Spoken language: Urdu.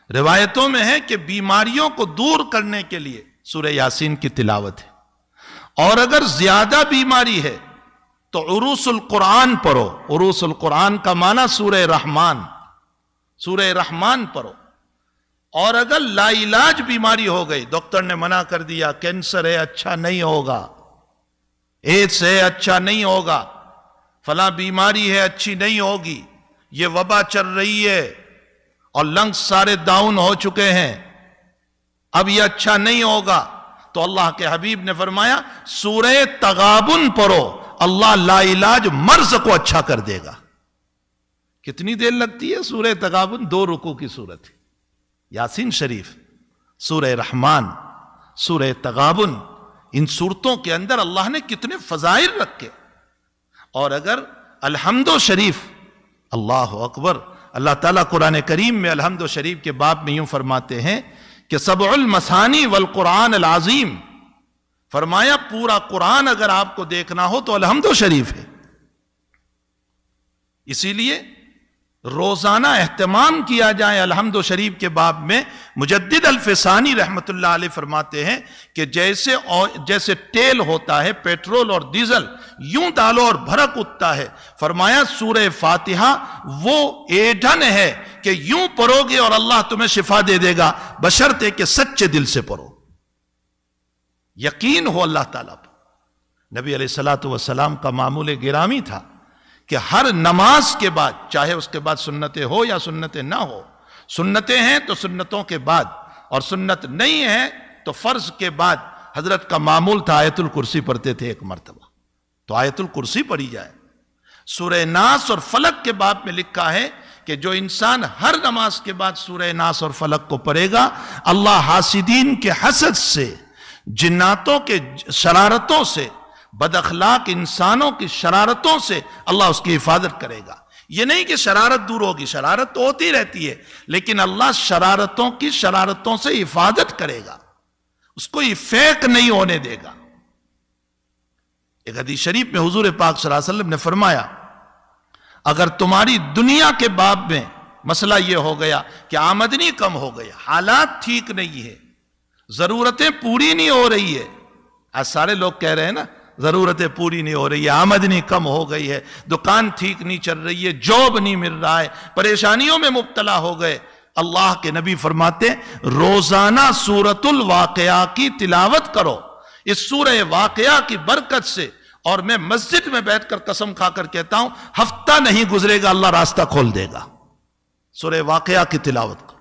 روایتوں میں ہے کہ بیماریوں کو دور کرنے کے لیے سورہ یاسین کی تلاوت ہے، اور اگر زیادہ بیماری ہے تو عروس القرآن پڑھو۔ عروس القرآن کا معنی سورہ رحمان، سورہ رحمان پڑھو۔ اور اگر لا علاج بیماری ہو گئی، ڈاکٹر نے منع کر دیا کینسر ہے اچھا نہیں ہوگا، ایڈس ہے اچھا نہیں ہوگا، فلاں بیماری ہے اچھی نہیں ہوگی، یہ وبا چل رہی ہے اور لنگز سارے ڈاؤن ہو چکے ہیں، اب یہ اچھا نہیں ہوگا، تو اللہ کے حبیب نے فرمایا سورہ تغابن پڑھو، اللہ لا علاج مرض کو اچھا کر دے گا۔ کتنی دیر لگتی ہے سورہ تغابن؟ 2 رکوع کی سورت ہے۔ یاسین شریف، سورہ رحمان، سورہ تغابن، ان صورتوں کے اندر اللہ نے کتنے فضائل رکھے۔ اور اگر الحمد شریف، اللہ اکبر، اللہ تعالیٰ قرآن کریم میں الحمد شریف کے باب میں یوں فرماتے ہیں کہ سبع المثانی والقرآن العظیم، فرمایا پورا قرآن اگر آپ کو دیکھنا ہو تو الحمد شریف ہے۔ اسی لیے روزانہ اہتمام کیا جائے الحمد شریف کے باب میں۔ مجدد الفسانی رحمت اللہ علیہ فرماتے ہیں کہ جیسے تیل ہوتا ہے، پیٹرول اور ڈیزل، یوں ڈالو اور بھڑک اٹھتا ہے، فرمایا سورہ فاتحہ وہ ایندھن ہے کہ یوں پڑھو گے اور اللہ تمہیں شفا دے دے گا، بشرطے کہ سچے دل سے پڑھو، یقین ہو اللہ تعالیٰ پر۔ نبی علیہ السلام کا معمول گرامی تھا کہ ہر نماز کے بعد، چاہے اس کے بعد سنتیں ہو یا سنتیں نہ ہو، سنتیں ہیں تو سنتوں کے بعد، اور سنت نہیں ہے تو فرض کے بعد، حضرت کا معمول تھا آیت الکرسی پڑھتے تھے 1 مرتبہ، تو آیت الکرسی پڑھی جائے۔ سورہ ناس اور فلق کے باب میں لکھا ہے کہ جو انسان ہر نماز کے بعد سورہ ناس اور فلق کو پڑھے گا، اللہ حاسدین کے حسد سے، جناتوں کے شرارتوں سے، بد اخلاق انسانوں کی شرارتوں سے اللہ اس کی حفاظت کرے گا۔ یہ نہیں کہ شرارت دور ہوگی، شرارت تو ہوتی رہتی ہے، لیکن اللہ شرارتوں کی شرارتوں سے حفاظت کرے گا، اس کو یہ فیک نہیں ہونے دے گا۔ ایک حدیث شریف میں حضور پاک صلی اللہ علیہ وسلم نے فرمایا اگر تمہاری دنیا کے باب میں مسئلہ یہ ہو گیا کہ آمدنی کم ہو گئی، حالات ٹھیک نہیں ہے، ضرورتیں پوری نہیں ہو رہی ہے، آج سارے لوگ کہہ رہے ہیں نا ضرورتیں پوری نہیں ہو رہی ہے، آمدنی کم ہو گئی ہے، دکان ٹھیک نہیں چل رہی ہے، جاب نہیں مل رہا ہے، پریشانیوں میں مبتلا ہو گئے، اللہ کے نبی فرماتے روزانہ سورۃ الواقعہ کی تلاوت کرو۔ اس سورہ واقعہ کی برکت سے، اور میں مسجد میں بیٹھ کر قسم کھا کر کہتا ہوں ہفتہ نہیں گزرے گا اللہ راستہ کھول دے گا، سورہ واقعہ کی تلاوت کرو۔